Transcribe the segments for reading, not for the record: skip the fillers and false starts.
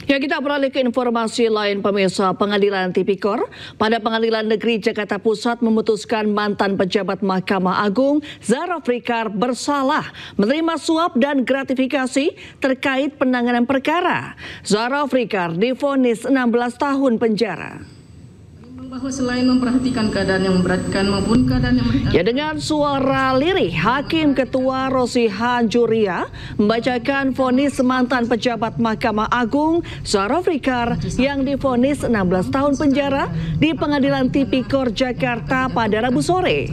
Ya, kita beralih ke informasi lain pemirsa. Pengadilan Tipikor pada Pengadilan Negeri Jakarta Pusat memutuskan mantan pejabat Mahkamah Agung Zara Afrikar bersalah menerima suap dan gratifikasi terkait penanganan perkara. Zara Afrikar divonis 16 tahun penjara. Bahwa selain memperhatikan keadaan yang memberatkan maupun keadaan yang Ya, dengan suara lirih, Hakim Ketua Rosihan Juria membacakan vonis mantan pejabat Mahkamah Agung Zara Afrikar yang divonis 16 tahun penjara di Pengadilan Tipikor Jakarta pada Rabu sore.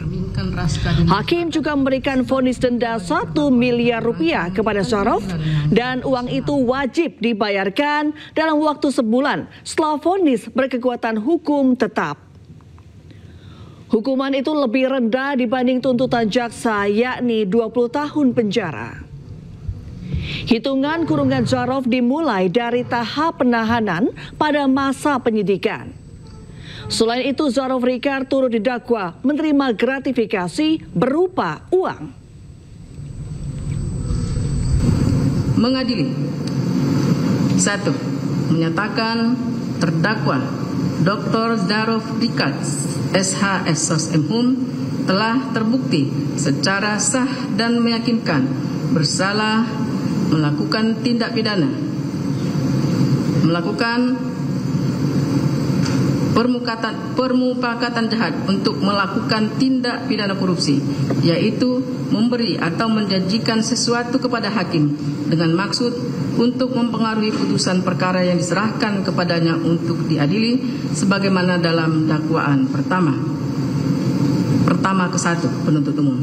Hakim juga memberikan vonis denda 1 miliar rupiah kepada Zaraf dan uang itu wajib dibayarkan dalam waktu sebulan setelah vonis berkekuatan hukum tetap. Hukuman itu lebih rendah dibanding tuntutan jaksa, yakni 20 tahun penjara. Hitungan kurungan Zaraf dimulai dari tahap penahanan pada masa penyidikan. Selain itu, Zara Afrikar turut didakwa menerima gratifikasi berupa uang. Mengadili 1. Menyatakan terdakwa Dr. Zara Afrikar SHS SOS-MHUM telah terbukti secara sah dan meyakinkan bersalah melakukan tindak pidana, melakukan permufakatan jahat untuk melakukan tindak pidana korupsi, yaitu memberi atau menjanjikan sesuatu kepada hakim dengan maksud untuk mempengaruhi putusan perkara yang diserahkan kepadanya untuk diadili sebagaimana dalam dakwaan pertama ke-1 penuntut umum,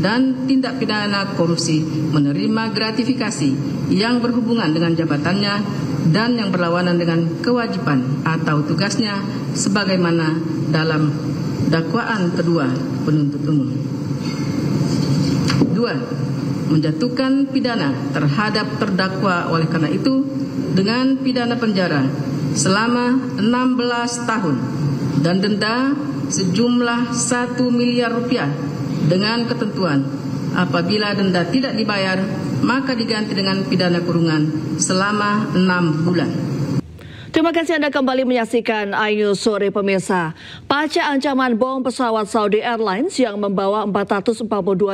dan tindak pidana korupsi menerima gratifikasi yang berhubungan dengan jabatannya dan yang berlawanan dengan kewajiban atau tugasnya sebagaimana dalam dakwaan kedua penuntut umum. 2. Menjatuhkan pidana terhadap terdakwa oleh karena itu dengan pidana penjara selama 16 tahun dan denda sejumlah 1 miliar rupiah dengan ketentuan apabila denda tidak dibayar maka diganti dengan pidana kurungan selama 6 bulan. Terima kasih Anda kembali menyaksikan iNews Sore pemirsa. Pasca ancaman bom pesawat Saudi Airlines yang membawa 442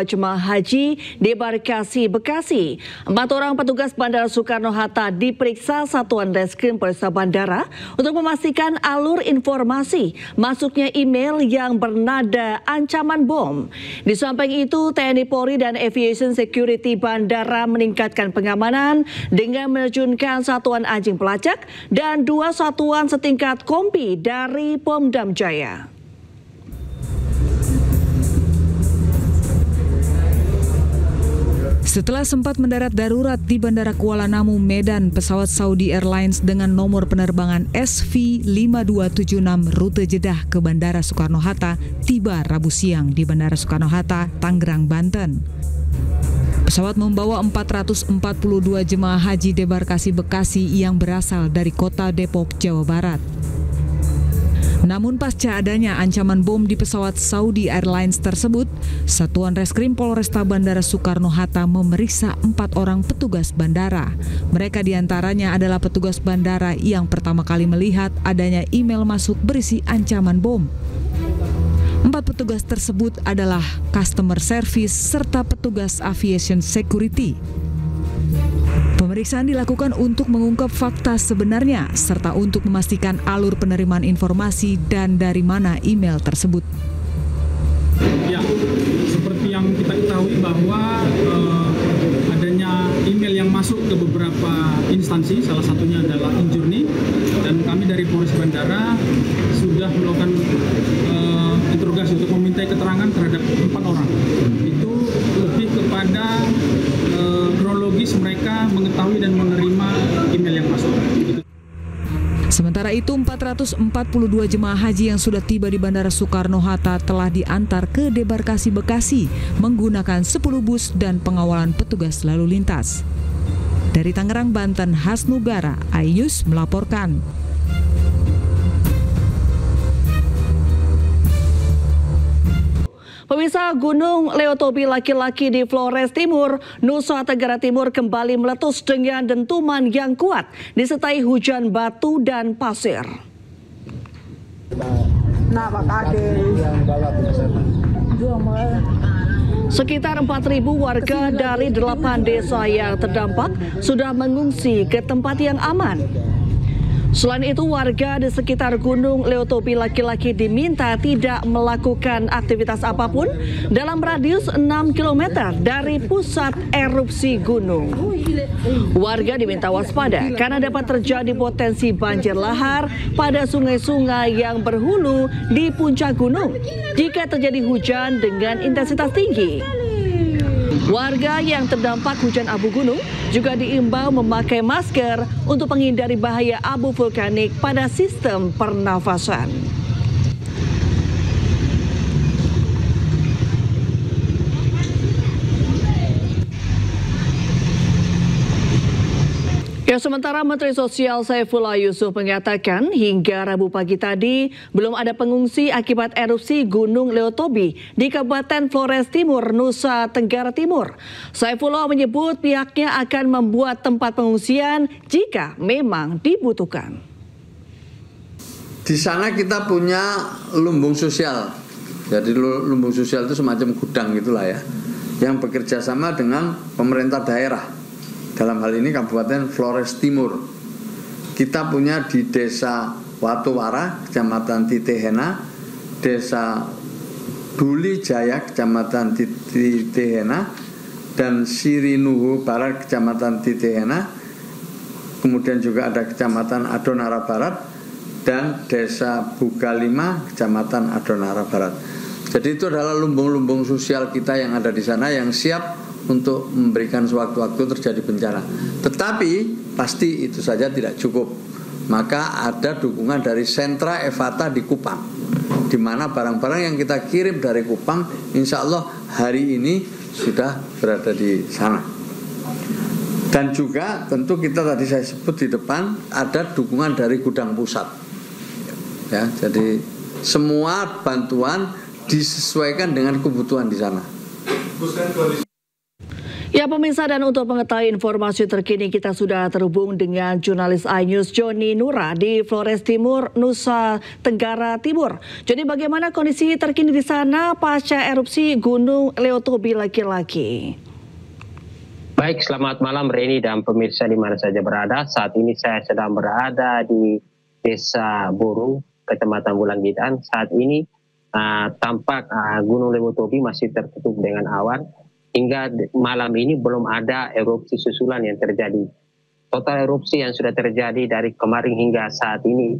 jemaah haji debarkasi Bekasi. 4 orang petugas Bandara Soekarno-Hatta diperiksa Satuan Reskrim Polresta Bandara untuk memastikan alur informasi masuknya email yang bernada ancaman bom. Di samping itu, TNI Polri dan Aviation Security Bandara meningkatkan pengamanan dengan menerjunkan satuan anjing pelacak dan 2 satuan setingkat kompi dari Pomdam Jaya. Setelah sempat mendarat darurat di Bandara Kuala Namu, Medan, pesawat Saudi Airlines dengan nomor penerbangan SV5276 rute Jeddah ke Bandara Soekarno-Hatta tiba Rabu siang di Bandara Soekarno-Hatta, Tangerang, Banten. Pesawat membawa 442 jemaah haji debarkasi Bekasi yang berasal dari kota Depok, Jawa Barat. Namun pasca adanya ancaman bom di pesawat Saudi Airlines tersebut, Satuan Reskrim Polresta Bandara Soekarno-Hatta memeriksa 4 orang petugas bandara. Mereka diantaranya adalah petugas bandara yang pertama kali melihat adanya email masuk berisi ancaman bom. 4 petugas tersebut adalah customer service serta petugas aviation security. Pemeriksaan dilakukan untuk mengungkap fakta sebenarnya serta untuk memastikan alur penerimaan informasi dan dari mana email tersebut. Ya, seperti yang kita ketahui bahwa adanya email yang masuk ke beberapa instansi, salah satunya adalah Injourney, dan kami dari Polres Bandara sudah melakukan interogasi untuk memintai keterangan terhadap 4 orang. Itu lebih kepada kronologis mereka mengetahui dan menerima email yang masuk. Sementara itu, 442 jemaah haji yang sudah tiba di Bandara Soekarno-Hatta telah diantar ke debarkasi Bekasi menggunakan 10 bus dan pengawalan petugas lalu lintas. Dari Tangerang, Banten, Hasnugara, iNews melaporkan. Pemirsa, Gunung Leotobi laki-laki di Flores Timur, Nusa Tenggara Timur kembali meletus dengan dentuman yang kuat, disertai hujan batu dan pasir. Sekitar 4.000 warga dari 8 desa yang terdampak sudah mengungsi ke tempat yang aman. Selain itu, warga di sekitar Gunung Leotobi laki-laki diminta tidak melakukan aktivitas apapun dalam radius 6 km dari pusat erupsi gunung. Warga diminta waspada karena dapat terjadi potensi banjir lahar pada sungai-sungai yang berhulu di puncak gunung jika terjadi hujan dengan intensitas tinggi. Warga yang terdampak hujan abu gunung juga diimbau memakai masker untuk menghindari bahaya abu vulkanik pada sistem pernafasan. Ya, sementara Menteri Sosial Saifullah Yusuf mengatakan hingga Rabu pagi tadi belum ada pengungsi akibat erupsi Gunung Leotobi di Kabupaten Flores Timur, Nusa Tenggara Timur. Saifullah menyebut pihaknya akan membuat tempat pengungsian jika memang dibutuhkan. Di sana kita punya lumbung sosial. Jadi lumbung sosial itu semacam gudang gitulah ya, yang bekerja sama dengan pemerintah daerah. Dalam hal ini Kabupaten Flores Timur. Kita punya di Desa Watuwara, Kecamatan Titihena, Desa Duli Jaya, Kecamatan Titihena, dan Sirinuhu Barat, Kecamatan Titihena. Kemudian juga ada Kecamatan Adonara Barat dan Desa Bugalima, Kecamatan Adonara Barat. Jadi itu adalah lumbung-lumbung sosial kita yang ada di sana yang siap untuk memberikan sewaktu-waktu terjadi bencana. Tetapi pasti itu saja tidak cukup. Maka ada dukungan dari sentra Evata di Kupang, di mana barang-barang yang kita kirim dari Kupang insya Allah hari ini sudah berada di sana. Dan juga tentu kita tadi saya sebut di depan ada dukungan dari gudang pusat. Ya, jadi semua bantuan disesuaikan dengan kebutuhan di sana. Ya pemirsa, dan untuk mengetahui informasi terkini kita sudah terhubung dengan jurnalis iNews Joni Nura di Flores Timur, Nusa Tenggara Timur. Jadi bagaimana kondisi terkini di sana pasca erupsi Gunung Leotobi laki-laki? Baik, selamat malam Reni dan pemirsa di mana saja berada. Saat ini saya sedang berada di Desa Boru, Kecamatan Bulanggitan. Saat ini tampak Gunung Leotobi masih tertutup dengan awan. Hingga malam ini belum ada erupsi susulan yang terjadi. Total erupsi yang sudah terjadi dari kemarin hingga saat ini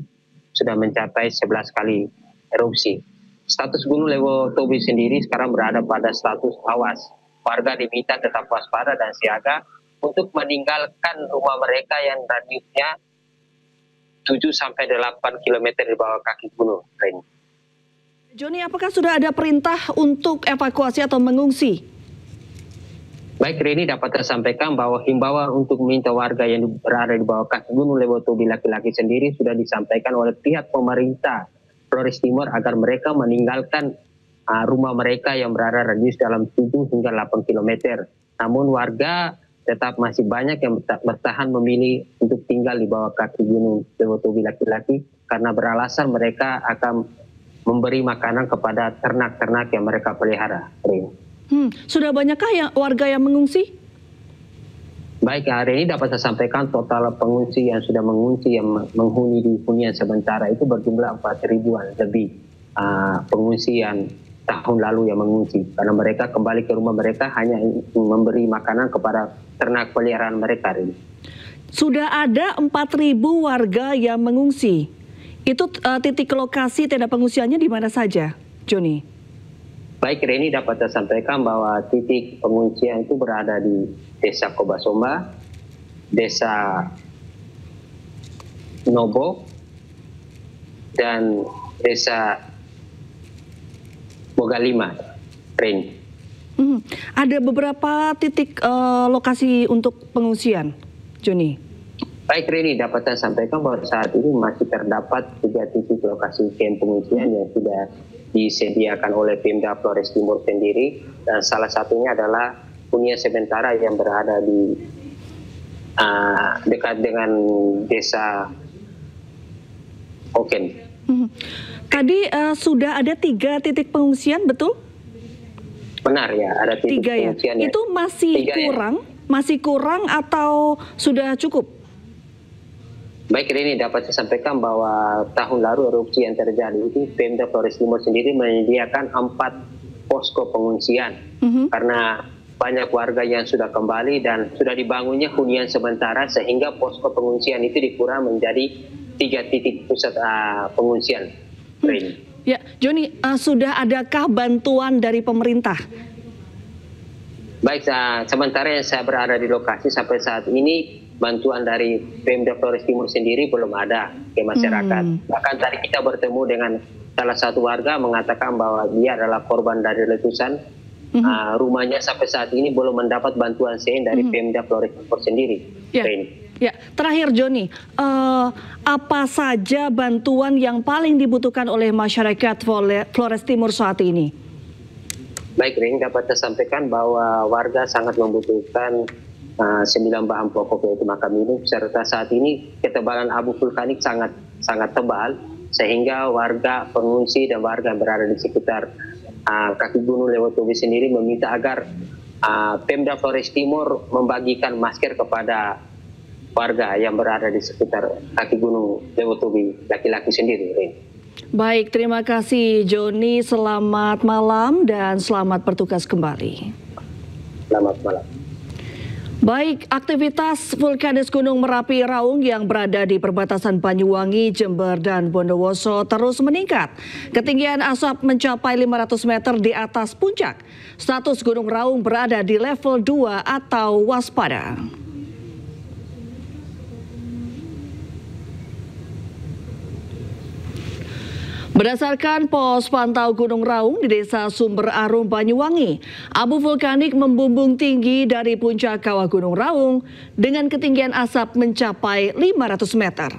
sudah mencapai 11 kali erupsi. Status Gunung Leotobi sendiri sekarang berada pada status awas. Warga diminta tetap waspada dan siaga untuk meninggalkan rumah mereka yang radiusnya 7-8 km di bawah kaki gunung. Joni, apakah sudah ada perintah untuk evakuasi atau mengungsi? Baik, Reni, dapat saya sampaikan bahwa himbauan untuk meminta warga yang berada di bawah kaki Gunung Leotobi laki-laki sendiri sudah disampaikan oleh pihak pemerintah Flores Timur agar mereka meninggalkan rumah mereka yang berada radius dalam 7 hingga 8 km. Namun warga tetap masih banyak yang bertahan memilih untuk tinggal di bawah kaki Gunung Leotobi laki-laki karena beralasan mereka akan memberi makanan kepada ternak-ternak yang mereka pelihara. Sudah banyakkah warga yang mengungsi? Baik, hari ini dapat saya sampaikan total pengungsi yang sudah mengungsi yang menghuni di hunian sementara itu berjumlah 4.000-an lebih pengungsi yang tahun lalu yang mengungsi. Karena mereka kembali ke rumah mereka hanya memberi makanan kepada ternak peliharaan mereka. Ini. Sudah ada 4.000 warga yang mengungsi. Itu titik lokasi tenda pengungsiannya di mana saja, Joni? Baik, Reni, dapat saya sampaikan bahwa titik pengungsian itu berada di Desa Kobasomba, Desa Nobo, dan Desa Bogalima, Reni. Ada beberapa titik lokasi untuk pengungsian, Joni? Baik, Reni, dapat saya sampaikan bahwa saat ini masih terdapat 3 titik lokasi camp pengungsian yang sudah disediakan oleh Pemda Flores Timur sendiri, dan salah satunya adalah hunian sementara yang berada di dekat dengan desa Oken. Tadi sudah ada 3 titik pengungsian, betul? Benar ya, ada titik 3 ya. pengungsian. Itu masih 3 kurang, masih kurang atau sudah cukup? Baik, ini dapat saya sampaikan bahwa tahun lalu erupsi yang terjadi itu Pemda Flores Timur sendiri menyediakan 4 posko pengungsian karena banyak warga yang sudah kembali dan sudah dibangunnya hunian sementara sehingga posko pengungsian itu dikurang menjadi 3 titik pusat pengungsian. Ya, Joni, sudah adakah bantuan dari pemerintah? Baik, sementara yang saya berada di lokasi sampai saat ini bantuan dari Pemda Flores Timur sendiri belum ada ke masyarakat. Bahkan tadi kita bertemu dengan salah satu warga mengatakan bahwa dia adalah korban dari letusan. Rumahnya sampai saat ini belum mendapat bantuan sen dari Pemda Flores Timur sendiri. Ya, terakhir Joni, apa saja bantuan yang paling dibutuhkan oleh masyarakat Flores Timur saat ini? Baik, Ring, dapat saya sampaikan bahwa warga sangat membutuhkan 9 bahan pokok, yaitu makan minum, serta saat ini ketebalan abu vulkanik sangat tebal sehingga warga pengungsi dan warga yang berada di sekitar kaki gunung Lewotobi sendiri meminta agar Pemda Flores Timur membagikan masker kepada warga yang berada di sekitar kaki gunung Lewotobi laki-laki sendiri. Baik, terima kasih Joni, selamat malam dan selamat bertugas kembali. Selamat malam. Baik, aktivitas vulkanis Gunung Merapi Raung yang berada di perbatasan Banyuwangi, Jember, dan Bondowoso terus meningkat. Ketinggian asap mencapai 500 meter di atas puncak. Status Gunung Raung berada di level 2 atau waspada. Berdasarkan pos pantau Gunung Raung di Desa Sumber Arum, Banyuwangi, abu vulkanik membumbung tinggi dari puncak kawah Gunung Raung dengan ketinggian asap mencapai 500 meter.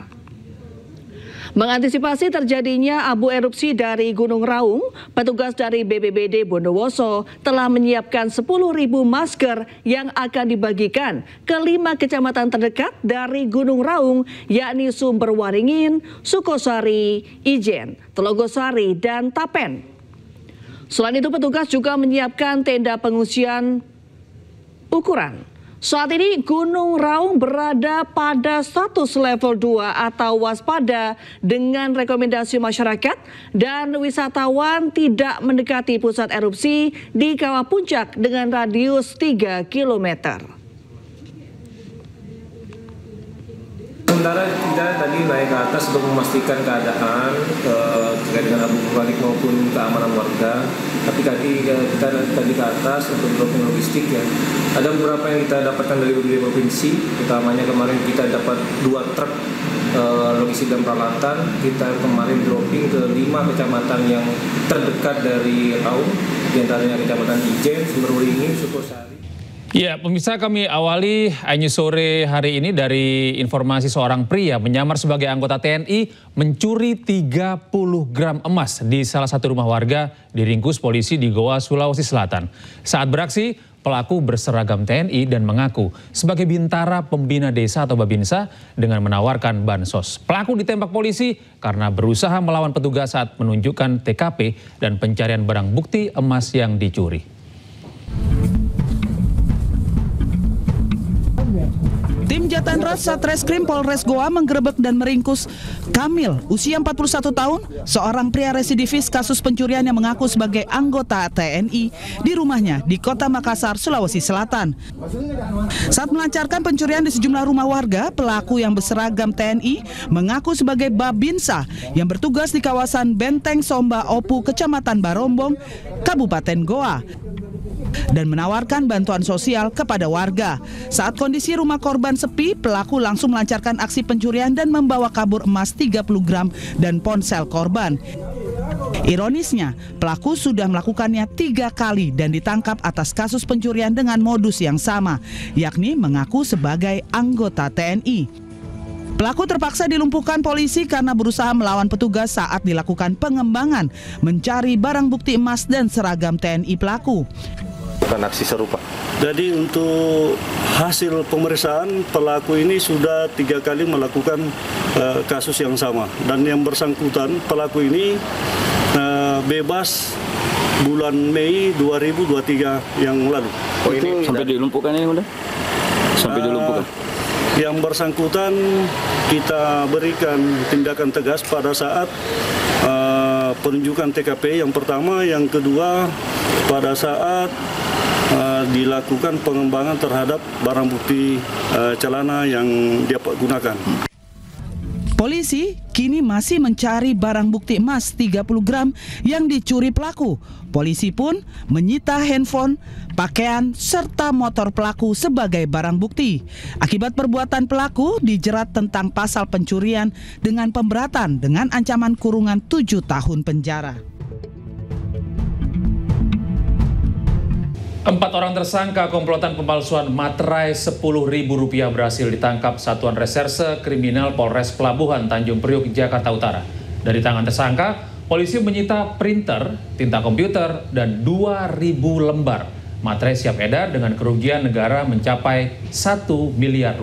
Mengantisipasi terjadinya abu erupsi dari Gunung Raung, petugas dari BPBD Bondowoso telah menyiapkan 10.000 masker yang akan dibagikan ke 5 kecamatan terdekat dari Gunung Raung, yakni Sumberwaringin, Sukosari, Ijen, Telogosari, dan Tapen. Selain itu, petugas juga menyiapkan tenda pengungsian ukuran. Saat ini Gunung Raung berada pada status level 2 atau waspada dengan rekomendasi masyarakat dan wisatawan tidak mendekati pusat erupsi di kawah puncak dengan radius 3 km. Sementara kita tadi naik ke atas untuk memastikan keadaan terkait dengan abu vulkanik maupun keamanan warga. Tapi tadi kita tadi ke atas untuk dropping logistik ya. Ada beberapa yang kita dapatkan dari beberapa provinsi. Utamanya kemarin kita dapat 2 truk logistik dan peralatan. Kita kemarin dropping ke 5 kecamatan yang terdekat dari Raung, di antaranya Kecamatan Ijen, Sumberwaringin, Sukosari. Ya, pemirsa, kami awali News Sore hari ini dari informasi seorang pria menyamar sebagai anggota TNI mencuri 30 gram emas di salah satu rumah warga diringkus polisi di Goa, Sulawesi Selatan. Saat beraksi, pelaku berseragam TNI dan mengaku sebagai bintara pembina desa atau Babinsa dengan menawarkan bansos. Pelaku ditembak polisi karena berusaha melawan petugas saat menunjukkan TKP dan pencarian barang bukti emas yang dicuri. Tim Jatanras Satreskrim Polres Goa menggerebek dan meringkus Kamil, usia 41 tahun, seorang pria residivis kasus pencurian yang mengaku sebagai anggota TNI di rumahnya di Kota Makassar, Sulawesi Selatan. Saat melancarkan pencurian di sejumlah rumah warga, pelaku yang berseragam TNI mengaku sebagai Babinsa yang bertugas di kawasan Benteng Somba Opu, Kecamatan Barombong, Kabupaten Goa, dan menawarkan bantuan sosial kepada warga. Saat kondisi rumah korban sepi, pelaku langsung melancarkan aksi pencurian dan membawa kabur emas 30 gram dan ponsel korban. Ironisnya, pelaku sudah melakukannya 3 kali dan ditangkap atas kasus pencurian dengan modus yang sama, yakni mengaku sebagai anggota TNI. Pelaku terpaksa dilumpuhkan polisi karena berusaha melawan petugas saat dilakukan pengembangan mencari barang bukti emas dan seragam TNI pelaku. Aksi serupa. Jadi untuk hasil pemeriksaan pelaku ini sudah 3 kali melakukan kasus yang sama, dan yang bersangkutan pelaku ini bebas bulan Mei 2023 yang lalu. Oh, ini sampai dilumpuhkan ini udah? Sampai dilumpuhkan. Yang bersangkutan kita berikan tindakan tegas pada saat penunjukan TKP yang pertama, yang kedua pada saat dilakukan pengembangan terhadap barang bukti celana yang dia gunakan. Polisi kini masih mencari barang bukti emas 30 gram yang dicuri pelaku. Polisi pun menyita handphone, pakaian, serta motor pelaku sebagai barang bukti. Akibat perbuatan pelaku dijerat tentang pasal pencurian dengan pemberatan dengan ancaman kurungan 7 tahun penjara. 4 orang tersangka komplotan pemalsuan materai Rp10.000 berhasil ditangkap Satuan Reserse Kriminal Polres Pelabuhan Tanjung Priok, Jakarta Utara. Dari tangan tersangka, polisi menyita printer, tinta komputer, dan 2.000 lembar materai siap edar dengan kerugian negara mencapai Rp1 miliar.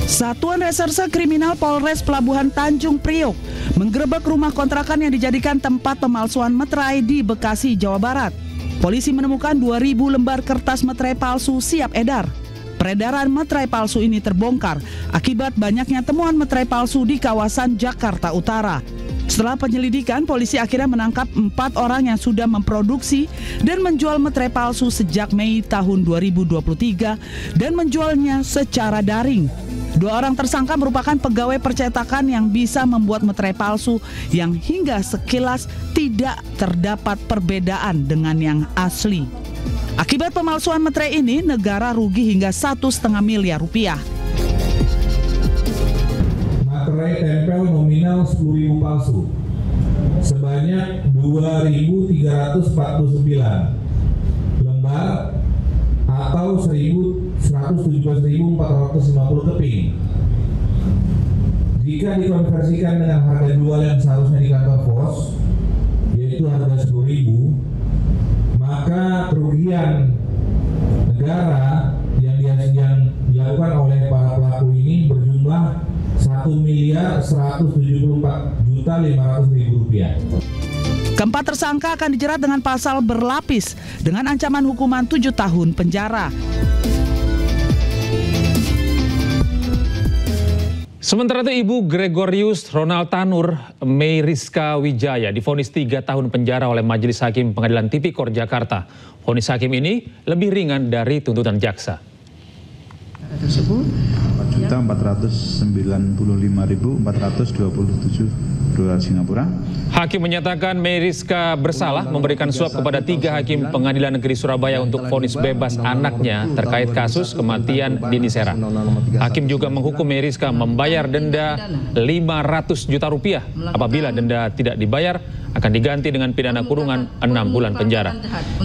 Satuan Reserse Kriminal Polres Pelabuhan Tanjung Priok menggerebek rumah kontrakan yang dijadikan tempat pemalsuan materai di Bekasi, Jawa Barat. Polisi menemukan 2.000 lembar kertas materai palsu siap edar. Peredaran materai palsu ini terbongkar akibat banyaknya temuan materai palsu di kawasan Jakarta Utara. Setelah penyelidikan, polisi akhirnya menangkap 4 orang yang sudah memproduksi dan menjual materai palsu sejak Mei tahun 2023 dan menjualnya secara daring. 2 orang tersangka merupakan pegawai percetakan yang bisa membuat materai palsu yang hingga sekilas tidak terdapat perbedaan dengan yang asli. Akibat pemalsuan materai ini, negara rugi hingga Rp1,5 miliar. Materai tempel nominal 10.000 palsu sebanyak 2.349 lembar atau 117.450 keping. Jika dikonversikan dengan harga jual yang seharusnya di kantor pos, yaitu harga 10.000, maka kerugian negara yang dilakukan oleh para pelaku ini berjumlah Rp1.174.500.000. Keempat tersangka akan dijerat dengan pasal berlapis dengan ancaman hukuman 7 tahun penjara. Sementara itu, Ibu Gregorius Ronald Tanur Meriska Wijaya divonis 3 tahun penjara oleh Majelis Hakim Pengadilan Tipikor Jakarta. Vonis hakim ini lebih ringan dari tuntutan jaksa. Tersebut 495.427 dolar Singapura. Hakim menyatakan Meriska bersalah memberikan suap kepada 3 hakim Pengadilan Negeri Surabaya untuk vonis bebas anaknya terkait kasus kematian Dini Sera. Hakim juga menghukum Meriska membayar denda Rp500 juta. Apabila denda tidak dibayar, akan diganti dengan pidana kurungan 6 bulan penjara.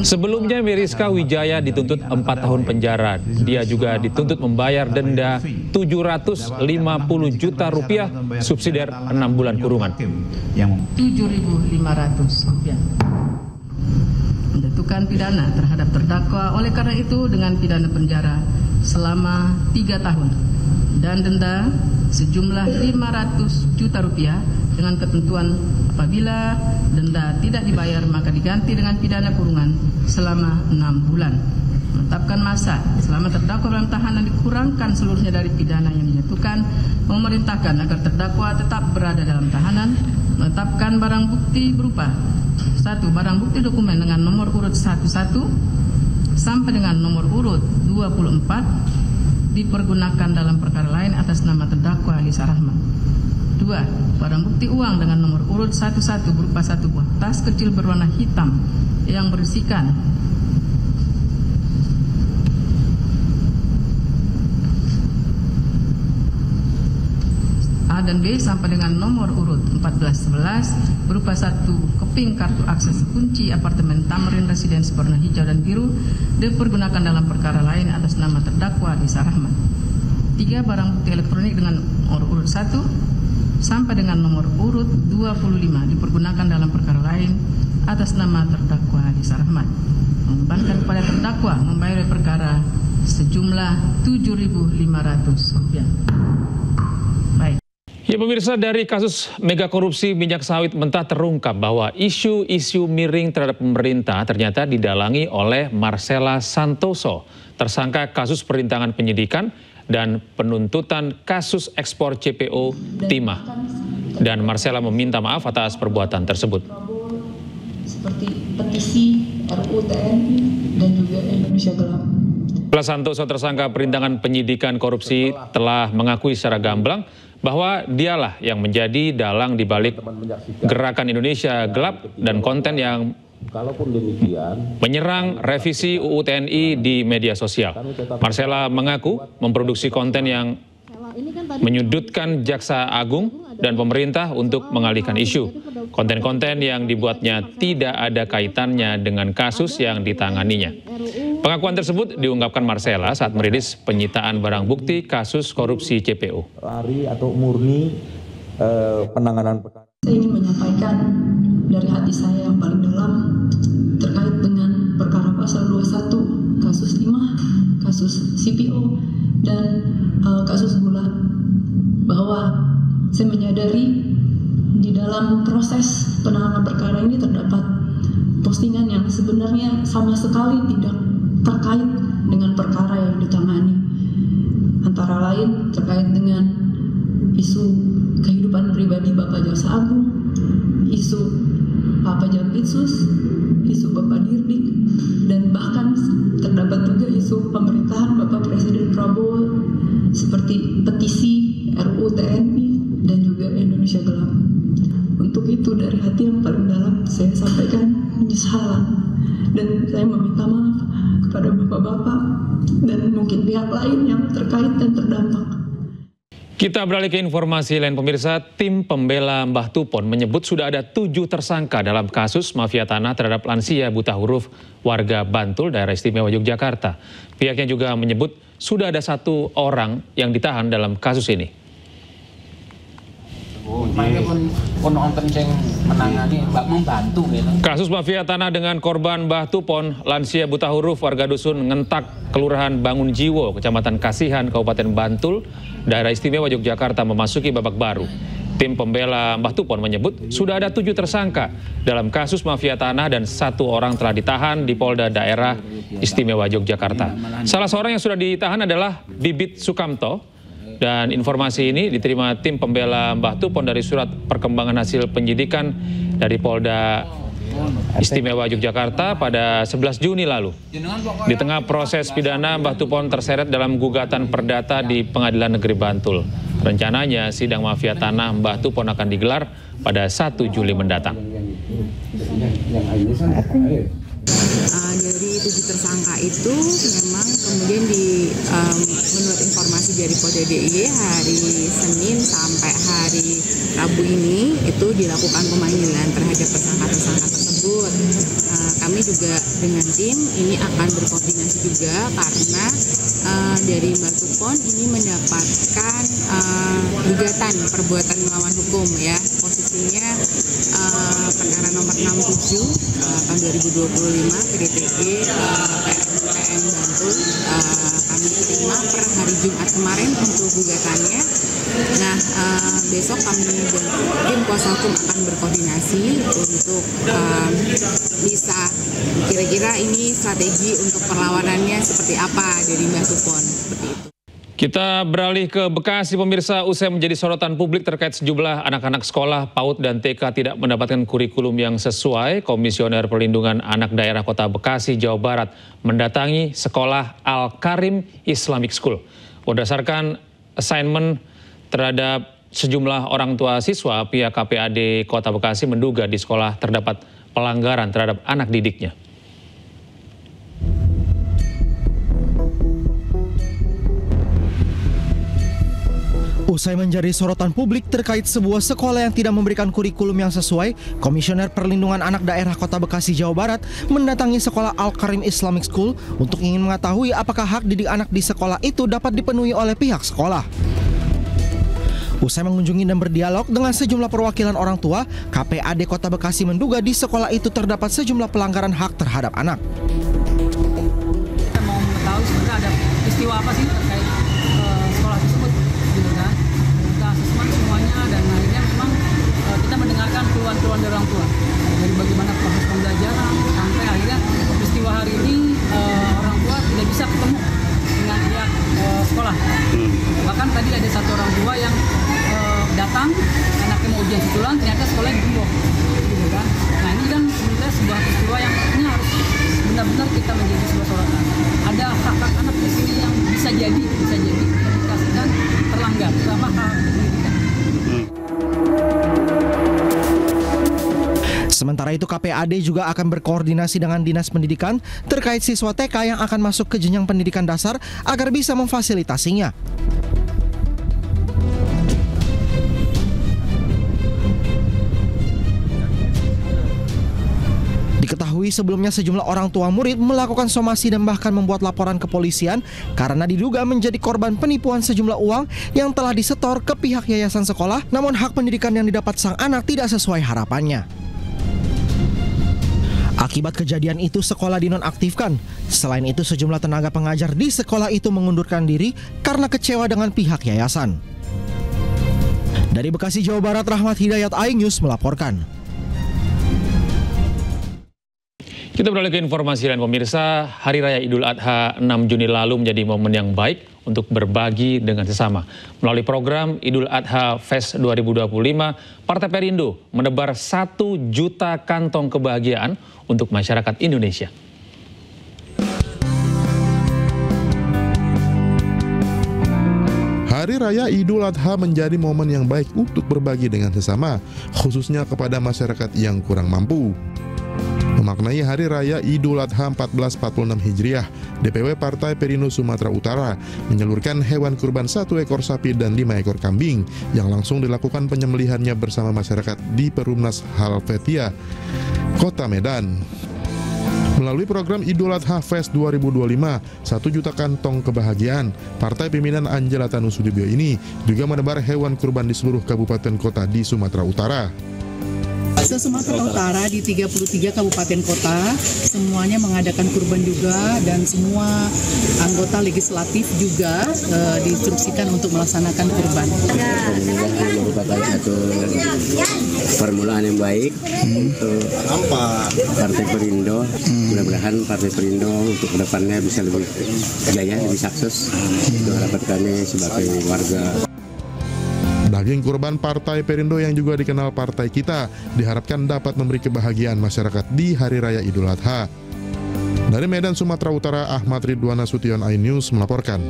Sebelumnya Meriska Wijaya dituntut 4 tahun penjara. Dia juga dituntut membayar denda Rp750 juta, subsidiar 6 bulan kurungan. Rp7.500. Menjatuhkan pidana terhadap terdakwa oleh karena itu dengan pidana penjara selama 3 tahun dan denda sejumlah Rp500 juta dengan ketentuan apabila denda tidak dibayar maka diganti dengan pidana kurungan selama 6 bulan. Menetapkan masa selama terdakwa dalam tahanan dikurangkan seluruhnya dari pidana yang dijatuhkan. Memerintahkan agar terdakwa tetap berada dalam tahanan. Menetapkan barang bukti berupa 1. Barang bukti dokumen dengan nomor urut 11 sampai dengan nomor urut 24 dipergunakan dalam perkara lain atas nama terdakwa Lisa Rahma. 2. Barang bukti uang dengan nomor urut 11 berupa 1 buah tas kecil berwarna hitam yang berisikan ada dan B sampai dengan nomor urut 1411 berupa 1 keping kartu akses kunci apartemen Tamrin Residence warna hijau dan biru dipergunakan dalam perkara lain atas nama terdakwa Lisa Rahmat. 3 barang bukti elektronik dengan nomor urut 1 sampai dengan nomor urut 25 dipergunakan dalam perkara lain atas nama terdakwa Lisa Rahmat. Membebankan kepada terdakwa membayar perkara sejumlah Rp7.500. Baik. Ya pemirsa, dari kasus mega korupsi minyak sawit mentah terungkap bahwa isu-isu miring terhadap pemerintah ternyata didalangi oleh Marcella Santoso, tersangka kasus perintangan penyidikan dan penuntutan kasus ekspor CPO Timah. Dan Marcella meminta maaf atas perbuatan tersebut. Seperti petisi RUU TNI dan juga Indonesia Gelap. Santoso, tersangka perintangan penyidikan korupsi, telah mengakui secara gamblang bahwa dialah yang menjadi dalang dibalik gerakan Indonesia Gelap dan konten yang menyerang revisi UU TNI di media sosial. Marcella mengaku memproduksi konten yang menyudutkan Jaksa Agung dan pemerintah untuk mengalihkan isu. Konten-konten yang dibuatnya tidak ada kaitannya dengan kasus yang ditanganinya. Pengakuan tersebut diungkapkan Marcella saat merilis penyitaan barang bukti kasus korupsi CPO. Atau murni penanganan perkara. Saya ingin menyampaikan dari hati saya yang paling dalam terkait dengan perkara pasal 21, kasus Timah, kasus CPO, dan kasus gula, bahwa saya menyadari di dalam proses penanganan perkara ini terdapat postingan yang sebenarnya sama sekali tidak terkait dengan perkara yang ditangani. Antara lain terkait dengan isu kehidupan pribadi Bapak Jaksa Agung, isu Pak Jampitsus, isu Bapak Dirdik, dan bahkan terdapat juga isu pemerintahan Bapak Presiden Prabowo seperti petisi RUU TNI dan juga Indonesia Gelap. Untuk itu dari hati yang paling dalam saya sampaikan penyesalan dan saya meminta maaf kepada bapak-bapak dan mungkin pihak lain yang terkait dan terdampak. Kita beralih ke informasi lain pemirsa. Tim pembela Mbah Tupon menyebut sudah ada 7 tersangka dalam kasus mafia tanah terhadap lansia buta huruf warga Bantul, daerah istimewa Yogyakarta. Pihaknya juga menyebut sudah ada 1 orang yang ditahan dalam kasus ini. Kasus mafia tanah dengan korban Mbah Tupon, lansia buta huruf warga dusun Ngentak, Kelurahan Bangun Jiwo, Kecamatan Kasihan, Kabupaten Bantul, daerah istimewa Yogyakarta memasuki babak baru. Tim pembela Mbah Tupon menyebut sudah ada 7 tersangka dalam kasus mafia tanah dan 1 orang telah ditahan di Polda Daerah Istimewa Yogyakarta. Salah seorang yang sudah ditahan adalah Bibit Sukamto. Dan informasi ini diterima tim pembela Mbah Tupon dari surat perkembangan hasil penyidikan dari Polda Istimewa Yogyakarta pada 11 Juni lalu. Di tengah proses pidana, Mbah Tupon terseret dalam gugatan perdata di Pengadilan Negeri Bantul. Rencananya sidang mafia tanah Mbah Tupon akan digelar pada 1 Juli mendatang. Dari 7 tersangka itu memang kemudian menurut informasi dari Polda DIY hari Senin sampai hari Rabu ini itu dilakukan pemanggilan terhadap tersangka-tersangka tersebut. Kami juga dengan tim ini akan berkoordinasi juga karena dari Mbah Tupon ini mendapatkan gugatan perbuatan melawan hukum ya. Posisinya perkara nomor 67 tahun 2025 PDTG PM Bantul kami terima per hari Jumat kemarin untuk gugatannya. Nah besok kami dan tim kuasa hukum akan berkoordinasi untuk bisa kira-kira ini strategi untuk perlawanannya seperti apa dari Mbah Tupon, seperti itu. Kita beralih ke Bekasi pemirsa. Usai menjadi sorotan publik terkait sejumlah anak-anak sekolah PAUD dan TK tidak mendapatkan kurikulum yang sesuai, Komisioner Perlindungan Anak Daerah Kota Bekasi, Jawa Barat mendatangi sekolah Al-Karim Islamic School. Berdasarkan assignment terhadap sejumlah orang tua siswa, pihak KPAD Kota Bekasi menduga di sekolah terdapat pelanggaran terhadap anak didiknya. Usai menjadi sorotan publik terkait sebuah sekolah yang tidak memberikan kurikulum yang sesuai, Komisioner Perlindungan Anak Daerah Kota Bekasi, Jawa Barat mendatangi sekolah Al-Karim Islamic School untuk ingin mengetahui apakah hak didik anak di sekolah itu dapat dipenuhi oleh pihak sekolah. Usai mengunjungi dan berdialog dengan sejumlah perwakilan orang tua, KPAD Kota Bekasi menduga di sekolah itu terdapat sejumlah pelanggaran hak terhadap anak. Kita mau mengetahui sebenarnya ada peristiwa apa sih terkait sekolah tersebut, gitu kan? Kita asesmen semuanya dan akhirnya memang kita mendengarkan keluhan-keluhan dari orang tua dari bagaimana proses pembelajaran sampai akhirnya peristiwa hari ini orang tua tidak bisa ketemu dengan pihak sekolah. Bahkan tadi ada satu orang tua yang datang anaknya mau ujian susulan, ternyata sekolahnya digembok, gitu kan? Nah ini kan sebenarnya sebuah peristiwa yang ini harus benar-benar kita menjadi sebuah sorotan. Ada hak-hak anak di sini yang bisa jadi dikasihkan terlanggar, terutama hak pendidikan. Sementara itu KPAD juga akan berkoordinasi dengan Dinas Pendidikan terkait siswa TK yang akan masuk ke jenjang pendidikan dasar agar bisa memfasilitasinya. Diketahui sebelumnya sejumlah orang tua murid melakukan somasi dan bahkan membuat laporan ke kepolisian karena diduga menjadi korban penipuan sejumlah uang yang telah disetor ke pihak yayasan sekolah, namun hak pendidikan yang didapat sang anak tidak sesuai harapannya. Akibat kejadian itu sekolah dinonaktifkan. Selain itu sejumlah tenaga pengajar di sekolah itu mengundurkan diri karena kecewa dengan pihak yayasan. Dari Bekasi, Jawa Barat, Rahmat Hidayat, iNews melaporkan. Kita beralih ke informasi lain pemirsa. Hari Raya Idul Adha 6 Juni lalu menjadi momen yang baik untuk berbagi dengan sesama. Melalui program Idul Adha Fest 2025, Partai Perindo menebar 1 juta kantong kebahagiaan untuk masyarakat Indonesia. Hari Raya Idul Adha menjadi momen yang baik untuk berbagi dengan sesama, khususnya kepada masyarakat yang kurang mampu. Memaknai Hari Raya Idul Adha 1446 Hijriah, DPW Partai Perindo Sumatera Utara menyalurkan hewan kurban 1 ekor sapi dan 5 ekor kambing yang langsung dilakukan penyembelihannya bersama masyarakat di Perumnas Halvetia, Kota Medan. Melalui program Idul Adha Fest 2025, 1 juta kantong kebahagiaan, Partai Pimpinan Anjela Tanusudibyo ini juga menebar hewan kurban di seluruh kabupaten kota di Sumatera Utara. Se-Sumatera Utara di 33 kabupaten kota semuanya mengadakan kurban juga, dan semua anggota legislatif juga diinstruksikan untuk melaksanakan kurban. Ini merupakan satu permulaan yang baik untuk Partai Perindo. Mudah-mudahan Partai Perindo untuk kedepannya bisa lebih jaya, lebih sukses. Itu harapan kami sebagai warga. Daging kurban Partai Perindo yang juga dikenal Partai Kita diharapkan dapat memberi kebahagiaan masyarakat di Hari Raya Idul Adha. Dari Medan, Sumatera Utara, Ahmad Ridwan Nasution, iNews melaporkan.